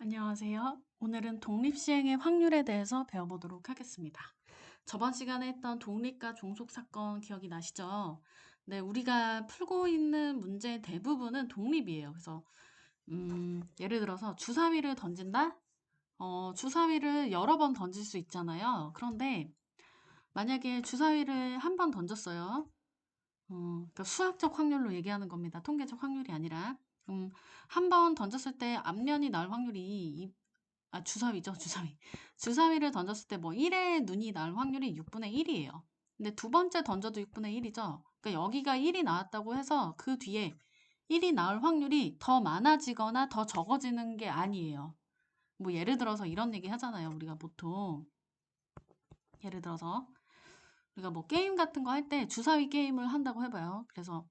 안녕하세요. 오늘은 독립시행의 확률에 대해서 배워보도록 하겠습니다. 저번 시간에 했던 독립과 종속 사건 기억이 나시죠? 네, 우리가 풀고 있는 문제 대부분은 독립이에요. 그래서 예를 들어서 주사위를 던진다? 주사위를 여러 번 던질 수 있잖아요. 그런데 만약에 주사위를 한 번 던졌어요. 그러니까 수학적 확률로 얘기하는 겁니다. 통계적 확률이 아니라. 한 번 던졌을 때 앞면이 나올 확률이 주사위죠, 주사위. 주사위를 던졌을 때 뭐 1의 눈이 나올 확률이 6분의 1이에요. 근데 두 번째 던져도 6분의 1이죠. 그러니까 여기가 1이 나왔다고 해서 그 뒤에 1이 나올 확률이 더 많아지거나 더 적어지는 게 아니에요. 뭐 예를 들어서 이런 얘기 하잖아요. 우리가 보통. 예를 들어서 우리가 뭐 게임 같은 거 할 때 주사위 게임을 한다고 해봐요. 그래서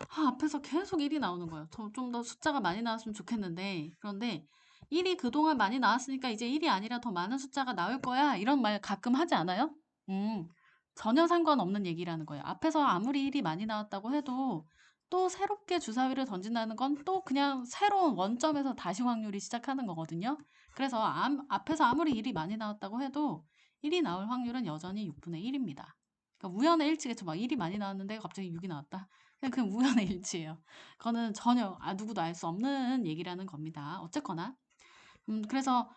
앞에서 계속 1이 나오는 거예요. 좀 더 숫자가 많이 나왔으면 좋겠는데 그런데 1이 그동안 많이 나왔으니까 이제 1이 아니라 더 많은 숫자가 나올 거야. 이런 말 가끔 하지 않아요? 전혀 상관없는 얘기라는 거예요. 앞에서 아무리 1이 많이 나왔다고 해도 또 새롭게 주사위를 던진다는 건 또 그냥 새로운 원점에서 다시 확률이 시작하는 거거든요. 그래서 앞에서 아무리 1이 많이 나왔다고 해도 1이 나올 확률은 여전히 6분의 1입니다. 그러니까 우연의 일치겠죠. 막 1이 많이 나왔는데 갑자기 6이 나왔다. 그냥 우연의 일치예요. 그거는 전혀 누구도 알 수 없는 얘기라는 겁니다. 어쨌거나 그래서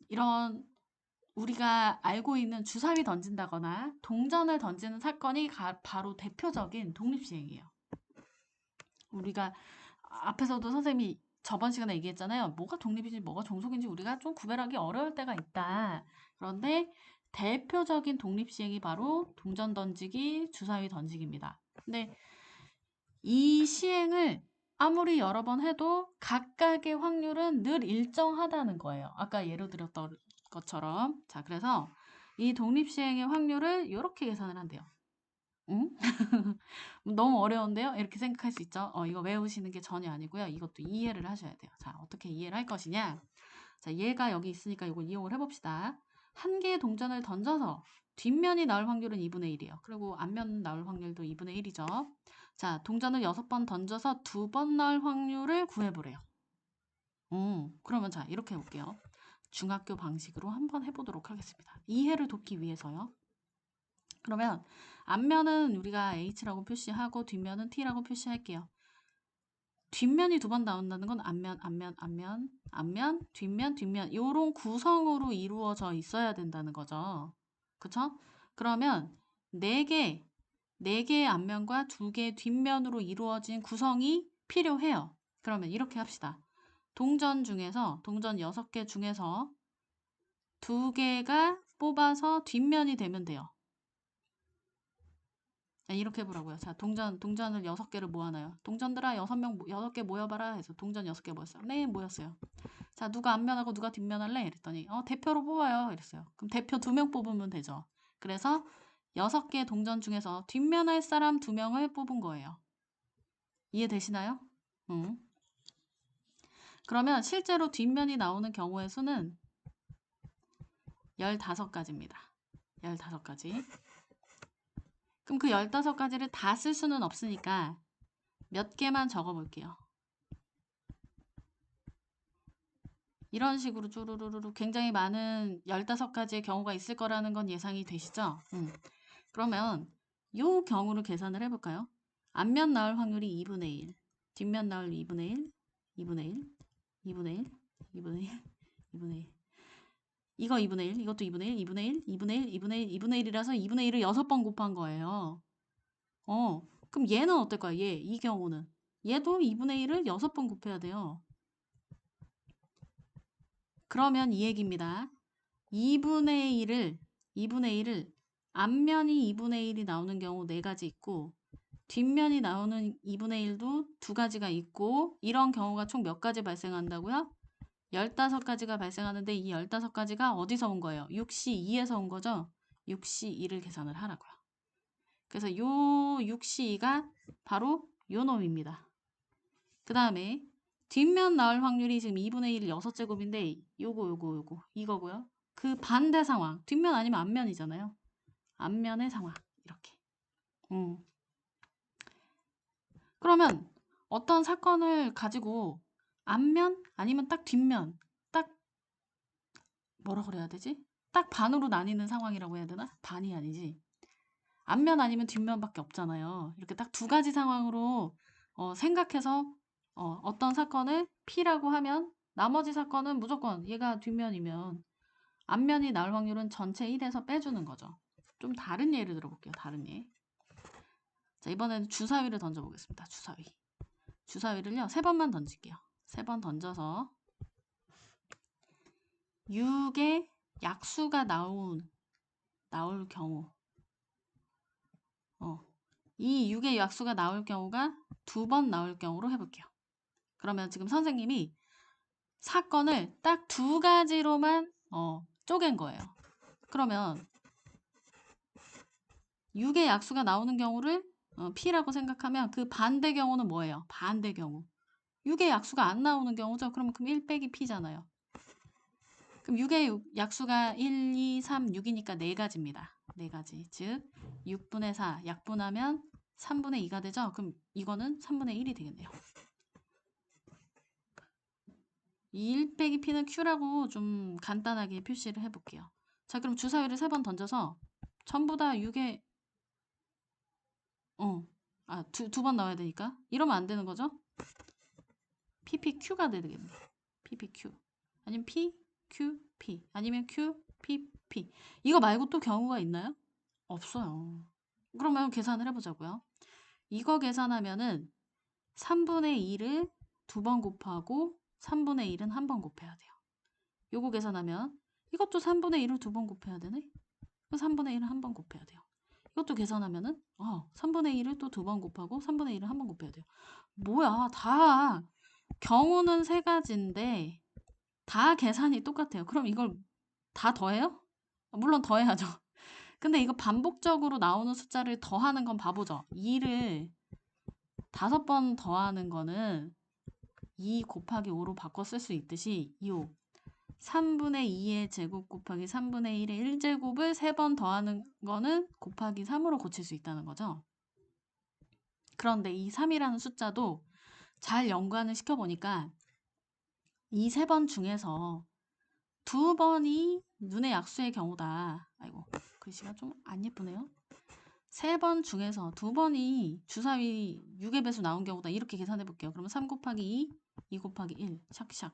이런 우리가 알고 있는 주사위 던진다거나 동전을 던지는 사건이 바로 대표적인 독립시행이에요. 우리가 앞에서도 선생님이 저번 시간에 얘기했잖아요. 뭐가 독립인지 뭐가 종속인지 우리가 좀 구별하기 어려울 때가 있다. 그런데 대표적인 독립시행이 바로 동전 던지기, 주사위 던지기입니다. 근데 이 시행을 아무리 여러 번 해도 각각의 확률은 늘 일정하다는 거예요. 아까 예로 들었던 것처럼. 자, 그래서 이 독립시행의 확률을 이렇게 계산을 한대요. 응? 너무 어려운데요? 이렇게 생각할 수 있죠? 이거 외우시는 게 전혀 아니고요. 이것도 이해를 하셔야 돼요. 자, 어떻게 이해를 할 것이냐? 자, 얘가 여기 있으니까 이걸 이용을 해봅시다. 한 개의 동전을 던져서 뒷면이 나올 확률은 2분의 1이에요. 그리고 앞면 나올 확률도 2분의 1이죠. 자, 동전을 6번 던져서 2번 나올 확률을 구해보래요. 그러면 자, 이렇게 해볼게요. 중학교 방식으로 한번 해보도록 하겠습니다. 이해를 돕기 위해서요. 그러면 앞면은 우리가 H라고 표시하고 뒷면은 T라고 표시할게요. 뒷면이 두 번 나온다는 건 앞면, 뒷면 요런 구성으로 이루어져 있어야 된다는 거죠. 그쵸? 그러면 4개의 앞면과 2개의 뒷면으로 이루어진 구성이 필요해요. 그러면 이렇게 합시다. 동전 6개 중에서 2개가 뽑아서 뒷면이 되면 돼요. 이렇게 해보라고요. 자, 동전을 6개를 모아놔요. 동전들아, 6개 모여봐라 해서 동전 6개 모였어요. 네, 모였어요. 자, 누가 앞면하고 누가 뒷면 할래? 이랬더니, 대표로 뽑아요. 이랬어요. 그럼 대표 2명 뽑으면 되죠. 그래서 6개 동전 중에서 뒷면 할 사람 2명을 뽑은 거예요. 이해되시나요? 그러면 실제로 뒷면이 나오는 경우의 수는 15가지입니다. 15가지. 그럼 그 15가지를 다 쓸 수는 없으니까 몇 개만 적어 볼게요. 이런 식으로 쭈루루루 굉장히 많은 15가지의 경우가 있을 거라는 건 예상이 되시죠? 그러면 이 경우를 계산을 해볼까요? 앞면 나올 확률이 2분의 1, 뒷면 나올 2분의 1, 2분의 1, 2분의 1, 2분의 1, 2분의 1. 이거 2분의 1, 이것도 2분의 1, 2분의 1, 2분의 1, 2분의 1, 2분의 1이라서 2분의 1을 6번 곱한 거예요. 그럼 얘는 어떨까요? 이 경우는. 얘도 2분의 1을 6번 곱해야 돼요. 그러면 이 얘기입니다. 2분의 1을 앞면이 2분의 1이 나오는 경우 4가지 있고 뒷면이 나오는 2분의 1도 2가지가 있고 이런 경우가 총 몇 가지 발생한다고요? 15가지가 발생하는데 이 15가지가 어디서 온 거예요? 6C2에서 온 거죠? 6C2를 계산을 하라고요. 그래서 요 6C2가 바로 요 놈입니다. 그 다음에 뒷면 나올 확률이 지금 2분의 1 6제곱인데 요거 이거고요. 그 반대 상황 뒷면 아니면 앞면이잖아요. 앞면의 상황 이렇게. 그러면 어떤 사건을 가지고 앞면 아니면 딱 뒷면 딱 뭐라 그래야 되지? 딱 반으로 나뉘는 상황이라고 해야 되나? 반이 아니지. 앞면 아니면 뒷면밖에 없잖아요. 이렇게 딱 두 가지 상황으로 생각해서 어떤 사건을 P라고 하면 나머지 사건은 무조건 얘가 뒷면이면 앞면이 나올 확률은 전체 1에서 빼주는 거죠. 좀 다른 예를 들어볼게요. 다른 예. 자, 이번에는 주사위를 던져보겠습니다. 주사위. 주사위를요. 3번만 던질게요. 3번 던져서 6의 약수가 나올 경우 이 6의 약수가 나올 경우가 2번 나올 경우로 해볼게요. 그러면 지금 선생님이 사건을 딱 2가지로만 쪼갠 거예요. 그러면 6의 약수가 나오는 경우를 P라고 생각하면 그 반대 경우는 뭐예요? 반대 경우. 6의 약수가 안 나오는 경우죠. 그럼 1 빼기 P잖아요. 그럼 6의 약수가 1, 2, 3, 6이니까 4가지입니다. 4가지. 즉 6분의 4 약분하면 3분의 2가 되죠. 그럼 이거는 3분의 1이 되겠네요. 1 빼기 P는 Q라고 좀 간단하게 표시를 해볼게요. 자, 그럼 주사위를 3번 던져서 전부 다 6에 두 번 넣어야 되니까 이러면 안 되는 거죠? PPQ가 되겠네. PPQ 아니면 PQP 아니면 QPP 이거 말고 또 경우가 있나요? 없어요. 그러면 계산을 해보자고요. 이거 계산하면은 3분의 2를 2번 곱하고 3분의 1은 1번 곱해야 돼요. 요거 계산하면 이것도 3분의 1을 2번 곱해야 되네. 3분의 1을 1번 곱해야 돼요. 이것도 계산하면은 3분의 1을 또 2번 곱하고 3분의 1을 1번 곱해야 돼요. 뭐야, 다 경우는 3가지인데 다 계산이 똑같아요. 그럼 이걸 다 더해요? 물론 더해야죠. 근데 이거 반복적으로 나오는 숫자를 더하는 건 바보죠. 2를 5번 더하는 거는 2 곱하기 5로 바꿔 쓸 수 있듯이 3분의 2의 제곱 곱하기 3분의 1의 1제곱을 3번 더하는 거는 곱하기 3으로 고칠 수 있다는 거죠. 그런데 이 3이라는 숫자도 잘 연관을 시켜보니까 이 3번 중에서 2번이 눈의 약수의 경우다. 아이고, 글씨가 좀 안 예쁘네요. 3번 중에서 2번이 주사위 6의 배수 나온 경우다. 이렇게 계산해 볼게요. 그러면 3 곱하기 2, 2 곱하기 1, 샥샥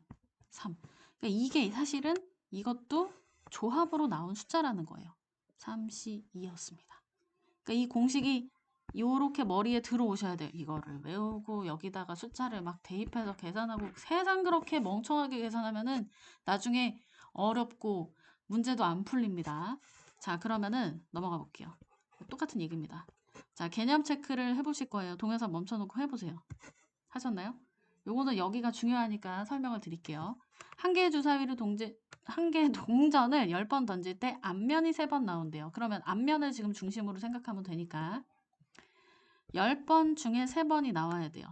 3. 그러니까 이게 사실은 이것도 조합으로 나온 숫자라는 거예요. 3C2였습니다. 그러니까 이 공식이 요렇게 머리에 들어오셔야 돼요. 이거를 외우고 여기다가 숫자를 막 대입해서 계산하고 세상 그렇게 멍청하게 계산하면은 나중에 어렵고 문제도 안 풀립니다. 자, 그러면은 넘어가 볼게요. 똑같은 얘기입니다. 자, 개념 체크를 해보실 거예요. 동영상 멈춰놓고 해보세요. 하셨나요? 요거는 여기가 중요하니까 설명을 드릴게요. 한 개의 주사위를 한 개의 동전을 10번 던질 때 앞면이 3번 나온대요. 그러면 앞면을 지금 중심으로 생각하면 되니까 10번 중에 3번이 나와야 돼요.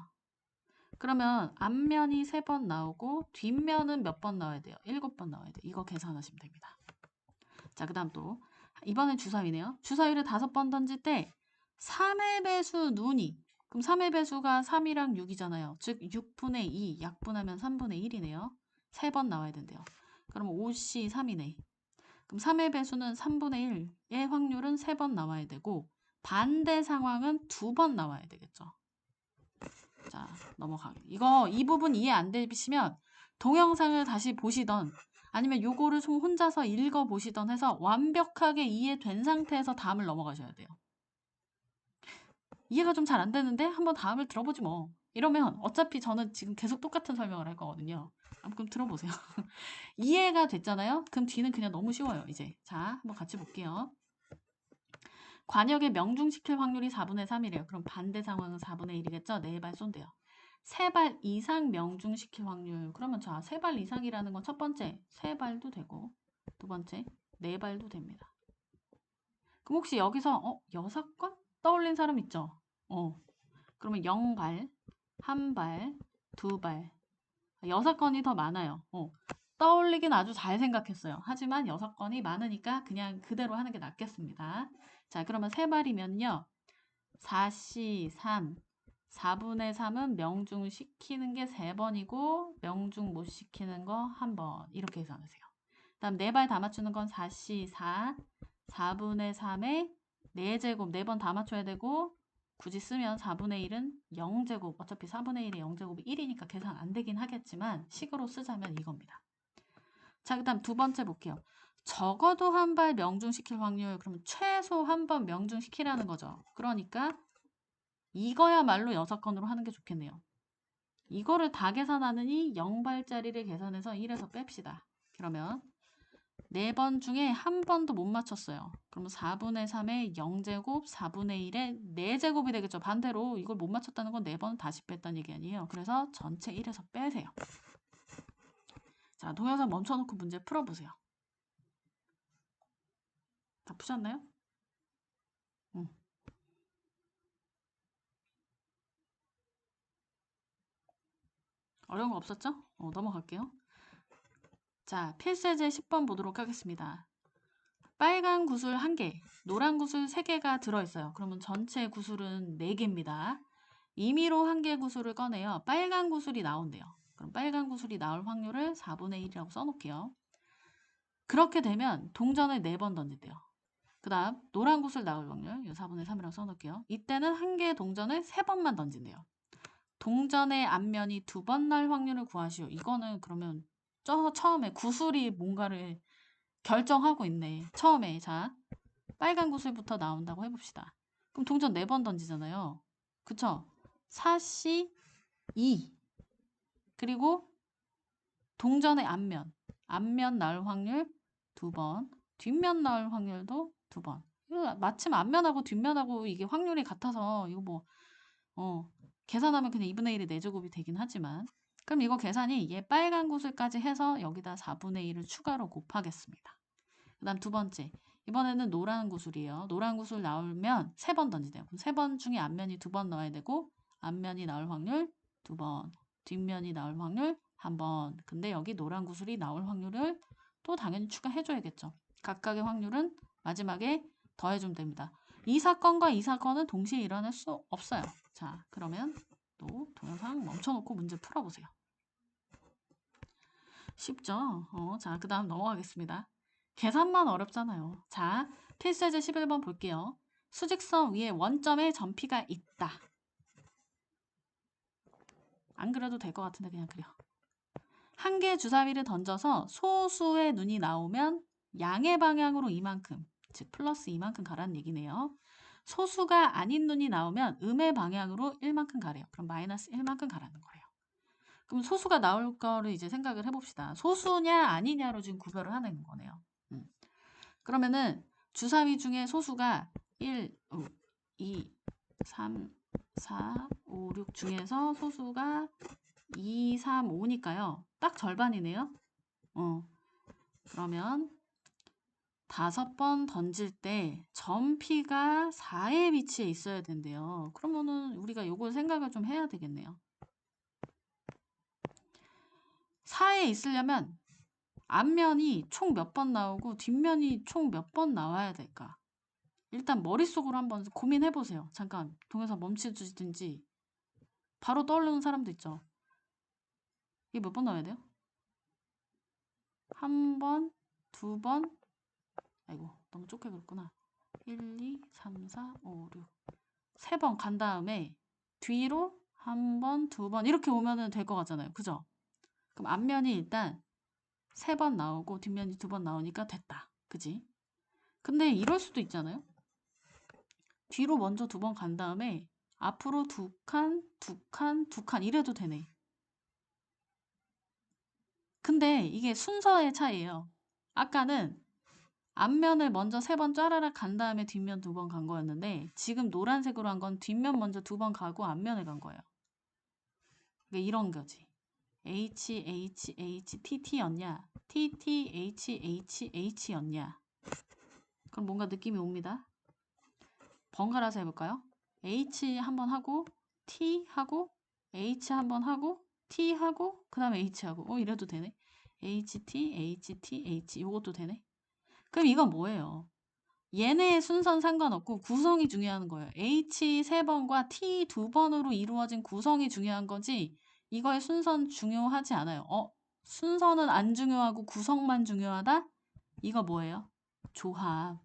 그러면 앞면이 3번 나오고 뒷면은 몇 번 나와야 돼요? 7번 나와야 돼요. 이거 계산하시면 됩니다. 자, 그 다음 또 이번엔 주사위네요. 주사위를 5번 던질 때 3의 배수 눈이 그럼 3의 배수가 3이랑 6이잖아요. 즉 6분의 2 약분하면 3분의 1이네요. 3번 나와야 된대요. 그럼 5C 3이네. 그럼 3의 배수는 3분의 1의 확률은 3번 나와야 되고 반대 상황은 2번 나와야 되겠죠. 자, 넘어가게. 이 부분 이해 안 되시면 동영상을 다시 보시던 아니면 요거를 좀 혼자서 읽어보시던 해서 완벽하게 이해된 상태에서 다음을 넘어가셔야 돼요. 이해가 좀 잘 안 되는데 한번 다음을 들어보지 뭐. 이러면 어차피 저는 지금 계속 똑같은 설명을 할 거거든요. 그럼 들어보세요. 이해가 됐잖아요? 그럼 뒤는 그냥 너무 쉬워요, 이제. 자, 한번 같이 볼게요. 관역에 명중시킬 확률이 4분의 3이래요. 그럼 반대 상황은 4분의 1이겠죠? 4발 쏜대요. 3발 이상 명중시킬 확률. 그러면 자, 3발 이상이라는 건 첫 번째, 3발도 되고 두 번째, 4발도 됩니다. 그럼 혹시 여기서 6건? 떠올린 사람 있죠? 그러면 0발, 1발, 2발, 6건이 더 많아요. 떠올리긴 아주 잘 생각했어요. 하지만 6건이 많으니까 그냥 그대로 하는 게 낫겠습니다. 자, 그러면 3발이면요. 4C 3, 4분의 3은 명중시키는 게 3번이고 명중 못 시키는 거 1번. 이렇게 계산하세요. 다음 4발 다 맞추는 건 4C 4, 4분의 3의 4제곱 4번 다 맞춰야 되고 굳이 쓰면 4분의 1은 0제곱 어차피 4분의 1의 0제곱이 1이니까 계산 안 되긴 하겠지만 식으로 쓰자면 이겁니다. 자, 그 다음 두 번째 볼게요. 적어도 한 발 명중시킬 확률, 그러면 최소 한 번 명중시키라는 거죠. 그러니까 이거야말로 6건으로 하는 게 좋겠네요. 이거를 다 계산하느니 0발짜리를 계산해서 1에서 뺍시다. 그러면 4번 중에 한 번도 못 맞췄어요. 그러면 4분의 3의 0제곱, 4분의 1의 4제곱이 되겠죠. 반대로 이걸 못 맞췄다는 건 4번 다시 뺐다는 얘기 아니에요. 그래서 전체 1에서 빼세요. 자, 동영상 멈춰놓고 문제 풀어보세요. 다 푸셨나요? 응. 어려운 거 없었죠? 넘어갈게요. 자, 필세제 10번 보도록 하겠습니다. 빨간 구슬 1개, 노란 구슬 3개가 들어있어요. 그러면 전체 구슬은 4개입니다. 임의로 1개 구슬을 꺼내요. 빨간 구슬이 나온대요. 그럼 빨간 구슬이 나올 확률을 4분의 1이라고 써놓을게요. 그렇게 되면 동전을 4번 던진대요. 그 다음 노란 구슬 나올 확률 4분의 3이라고 써놓을게요. 이때는 1개의 동전을 3번만 던진대요. 동전의 앞면이 2번 날 확률을 구하시오. 이거는 그러면 처음에 구슬이 뭔가를 결정하고 있네. 처음에 자 빨간 구슬부터 나온다고 해봅시다. 그럼 동전 4번 던지잖아요. 그쵸? 4C 2 그리고 동전의 앞면 나올 확률 2번, 뒷면 나올 확률도 2번. 이거 마침 앞면하고 뒷면하고 이게 확률이 같아서 이거 뭐 계산하면 그냥 2분의 1의 4제곱이 되긴 하지만 그럼 이거 계산이 얘 빨간 구슬까지 해서 여기다 4분의 1을 추가로 곱하겠습니다. 그 다음 두 번째 이번에는 노란 구슬이에요. 노란 구슬 나오면 3번 던지네요. 그럼 3번 중에 앞면이 2번 넣어야 되고 앞면이 나올 확률 2번, 뒷면이 나올 확률 1번. 근데 여기 노란 구슬이 나올 확률을 또 당연히 추가해줘야겠죠. 각각의 확률은 마지막에 더해주면 됩니다. 이 사건과 이 사건은 동시에 일어날 수 없어요. 자, 그러면 또 동영상 멈춰놓고 문제 풀어보세요. 쉽죠? 자, 그 다음 넘어가겠습니다. 계산만 어렵잖아요. 자, 필수제 11번 볼게요. 수직선 위에 원점에 점피가 있다. 안 그려도 될 것 같은데 그냥 그려. 한 개의 주사위를 던져서 소수의 눈이 나오면 양의 방향으로 이만큼, 즉 플러스 이만큼 가라는 얘기네요. 소수가 아닌 눈이 나오면 음의 방향으로 1만큼 가래요. 그럼 마이너스 1만큼 가라는 거예요. 그럼 소수가 나올 거를 이제 생각을 해봅시다. 소수냐 아니냐로 지금 구별을 하는 거네요. 그러면은 주사위 중에 소수가 1, 2, 3, 4, 5, 6 중에서 소수가 2, 3, 5니까요. 딱 절반이네요. 그러면 5번 던질 때 점피가 4의 위치에 있어야 된대요. 그러면은 우리가 요걸 생각을 좀 해야 되겠네요. 4에 있으려면 앞면이 총 몇 번 나오고 뒷면이 총 몇 번 나와야 될까? 일단 머릿속으로 한번 고민해 보세요. 잠깐 동영상 멈춰주시든지 바로 떠오르는 사람도 있죠. 이게 몇 번 나와야 돼요? 한 번, 두 번, 아이고 너무 좁게 그렸구나. 1, 2, 3, 4, 5, 6 세 번 간 다음에 뒤로 한 번, 두 번 이렇게 오면 될 것 같잖아요. 그죠? 그럼 앞면이 일단 3번 나오고 뒷면이 2번 나오니까 됐다. 그지? 근데 이럴 수도 있잖아요. 뒤로 먼저 2번 간 다음에 앞으로 2칸, 2칸, 2칸 이래도 되네. 근데 이게 순서의 차이예요. 아까는 앞면을 먼저 3번 짜라락 간 다음에 뒷면 2번 간 거였는데 지금 노란색으로 한 건 뒷면 먼저 2번 가고 앞면을 간 거예요. 그러니까 이런 거지. H, H, H, T, T였냐? T, T, H, H, H였냐? 그럼 뭔가 느낌이 옵니다. 번갈아서 해볼까요? H 한번 하고 T 하고 H 한번 하고 T 하고 그 다음에 H 하고 이래도 되네. HT, HT, H 이것도 되네. 그럼 이건 뭐예요? 얘네의 순서는 상관없고 구성이 중요한 거예요. H 3번과 T 2번으로 이루어진 구성이 중요한 거지 이거의 순서는 중요하지 않아요. 순서는 안 중요하고 구성만 중요하다? 이거 뭐예요? 조합.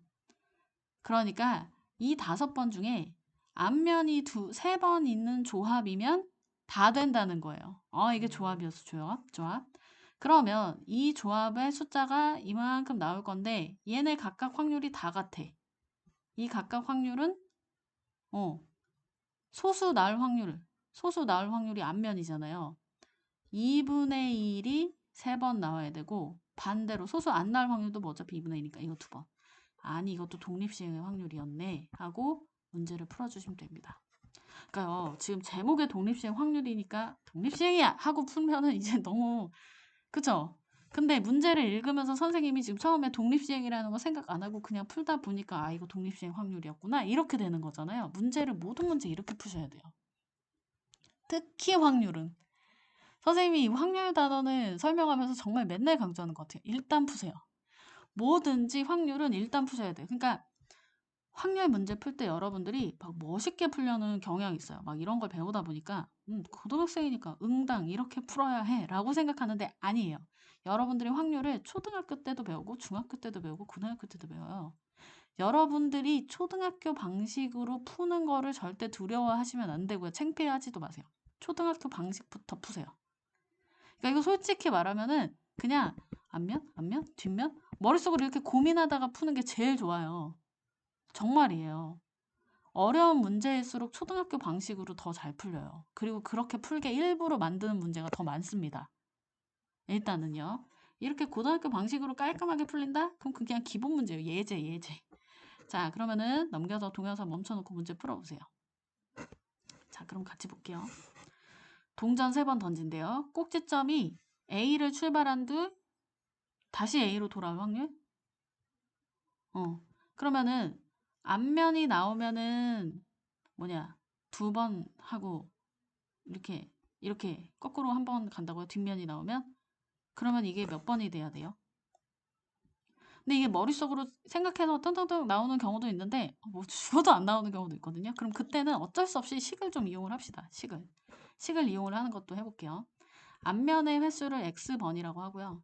그러니까 이 5번 중에 앞면이 3번 있는 조합이면 다 된다는 거예요. 이게 조합이었어. 조합. 그러면 이 조합의 숫자가 이만큼 나올 건데 얘네 각각 확률이 다 같아. 이 각각 확률은 소수 나올 확률이 앞면이잖아요. 2분의 1이 3번 나와야 되고 반대로 소수 안 나올 확률도 뭐 어차피 2분의 1이니까 이거 2번. 아니 이것도 독립시행의 확률이었네 하고 문제를 풀어주시면 됩니다. 그러니까요. 지금 제목에 독립시행 확률이니까 독립시행이야 하고 풀면은 이제 너무 그쵸? 근데 문제를 읽으면서 선생님이 지금 처음에 독립시행이라는 거 생각 안 하고 그냥 풀다 보니까 아 이거 독립시행 확률이었구나 이렇게 되는 거잖아요. 모든 문제 이렇게 푸셔야 돼요. 특히 확률은 선생님이 이 확률 단어는 설명하면서 정말 맨날 강조하는 것 같아요. 일단 푸세요. 뭐든지 확률은 일단 푸셔야 돼요. 그러니까 확률 문제 풀 때 여러분들이 막 멋있게 풀려는 경향이 있어요. 막 이런 걸 배우다 보니까 고등학생이니까 응당 이렇게 풀어야 해 라고 생각하는데 아니에요. 여러분들이 확률을 초등학교 때도 배우고 중학교 때도 배우고 고등학교 때도 배워요. 여러분들이 초등학교 방식으로 푸는 거를 절대 두려워하시면 안 되고요. 창피하지도 마세요. 초등학교 방식부터 푸세요. 그러니까 이거 솔직히 말하면은 그냥 앞면, 뒷면 머릿속으로 이렇게 고민하다가 푸는 게 제일 좋아요. 정말이에요. 어려운 문제일수록 초등학교 방식으로 더 잘 풀려요. 그리고 그렇게 풀게 일부러 만드는 문제가 더 많습니다. 일단은요. 이렇게 고등학교 방식으로 깔끔하게 풀린다? 그럼 그냥 기본 문제예요. 예제. 자, 그러면은 넘겨서 동영상 멈춰놓고 문제 풀어보세요. 자, 그럼 같이 볼게요. 동전 3번 던진대요. 꼭지점이 A를 출발한 뒤 다시 A로 돌아올 확률? 그러면은 앞면이 나오면은 2번 하고 이렇게 거꾸로 한 번 간다고요? 뒷면이 나오면? 그러면 이게 몇 번이 돼야 돼요? 근데 이게 머릿속으로 생각해서 뜬뜬뜬 나오는 경우도 있는데 뭐 죽어도 안 나오는 경우도 있거든요. 그럼 그때는 어쩔 수 없이 식을 좀 이용을 합시다. 식을 이용을 하는 것도 해볼게요. 앞면의 횟수를 x번이라고 하고요.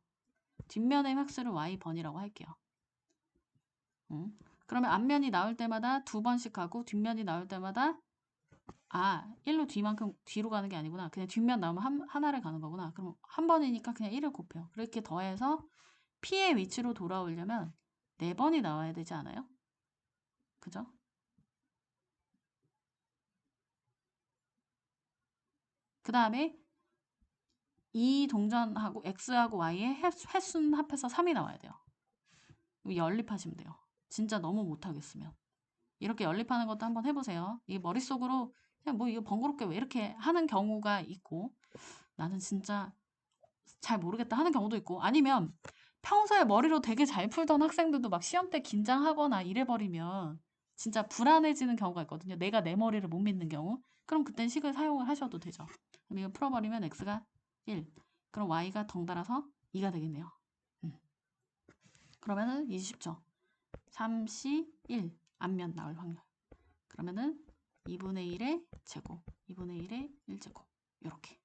뒷면의 획수를 y번이라고 할게요. 그러면 앞면이 나올 때마다 2번씩 하고 뒷면이 나올 때마다 1로 뒤만큼 뒤로 가는 게 아니구나. 그냥 뒷면 나오면 하나를 가는 거구나. 그럼 한 번이니까 그냥 1을 곱해요. 그렇게 더해서 P의 위치로 돌아오려면 4번이 나와야 되지 않아요? 그죠? 그 다음에 이 동전하고 X하고 Y의 횟수는 합해서 3이 나와야 돼요. 연립하시면 돼요. 진짜 너무 못하겠으면. 이렇게 연립하는 것도 한번 해보세요. 이게 머릿속으로 그냥 뭐 이거 번거롭게 왜 이렇게 하는 경우가 있고 나는 진짜 잘 모르겠다 하는 경우도 있고 아니면 평소에 머리로 되게 잘 풀던 학생들도 막 시험 때 긴장하거나 이래버리면 진짜 불안해지는 경우가 있거든요. 내가 내 머리를 못 믿는 경우. 그럼 그땐 식을 사용을 하셔도 되죠. 그럼 이거 풀어버리면 x가 1. 그럼 y가 덩달아서 2가 되겠네요. 그러면은 20죠. 3C 1 앞면 나올 확률. 그러면은 2분의 1의 제곱, 2분의 1의 1제곱 이렇게.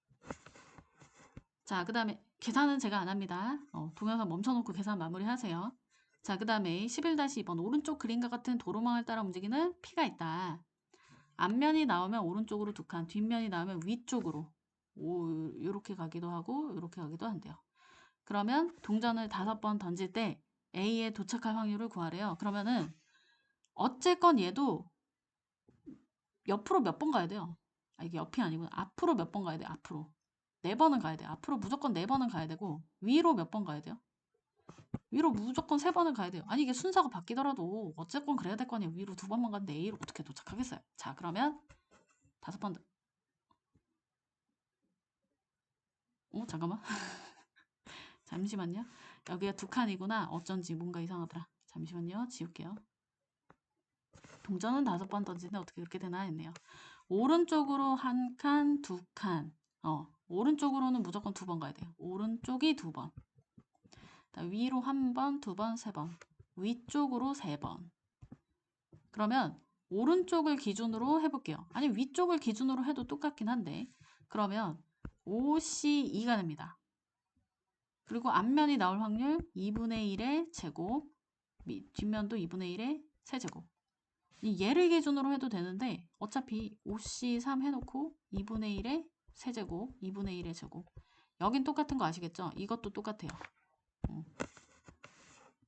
자, 그 다음에 계산은 제가 안 합니다. 동영상 멈춰놓고 계산 마무리하세요. 자, 그 다음에 11-2번 오른쪽 그림과 같은 도로망을 따라 움직이는 P가 있다. 앞면이 나오면 오른쪽으로 2칸, 뒷면이 나오면 위쪽으로 이렇게 가기도 하고 이렇게 가기도 한대요. 그러면 동전을 5번 던질 때 A에 도착할 확률을 구하래요. 그러면은 어쨌건 얘도 옆으로 몇 번 가야 돼요. 이게 옆이 아니고 앞으로 몇 번 가야 돼요. 앞으로 4번은 가야 돼요. 앞으로 무조건 4번은 가야 되고 위로 몇 번 가야 돼요. 위로 무조건 3번은 가야 돼요. 아니 이게 순서가 바뀌더라도 어쨌건 그래야 될 거 아니에요. 위로 2번만 갔는데 A로 어떻게 도착하겠어요. 자 그러면 5번 잠깐만 잠시만요. 여기가 2칸이구나. 어쩐지 뭔가 이상하더라. 잠시만요. 지울게요. 동전은 5번 던지는데 어떻게 그렇게 되나 했네요. 오른쪽으로 1칸, 2칸. 오른쪽으로는 무조건 2번 가야 돼요. 오른쪽이 2번. 위로 1번, 2번, 3번. 위쪽으로 3번. 그러면 오른쪽을 기준으로 해볼게요. 아니 위쪽을 기준으로 해도 똑같긴 한데 그러면 OC2가 됩니다. 그리고 앞면이 나올 확률 2분의 1의 제곱, 뒷면도 2분의 1의 세제곱. 이 얘를 기준으로 해도 되는데 어차피 5C3 해놓고 2분의 1의 세제곱, 2분의 1의 제곱. 여긴 똑같은 거 아시겠죠? 이것도 똑같아요.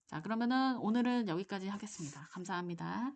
자, 그러면은 오늘은 여기까지 하겠습니다. 감사합니다.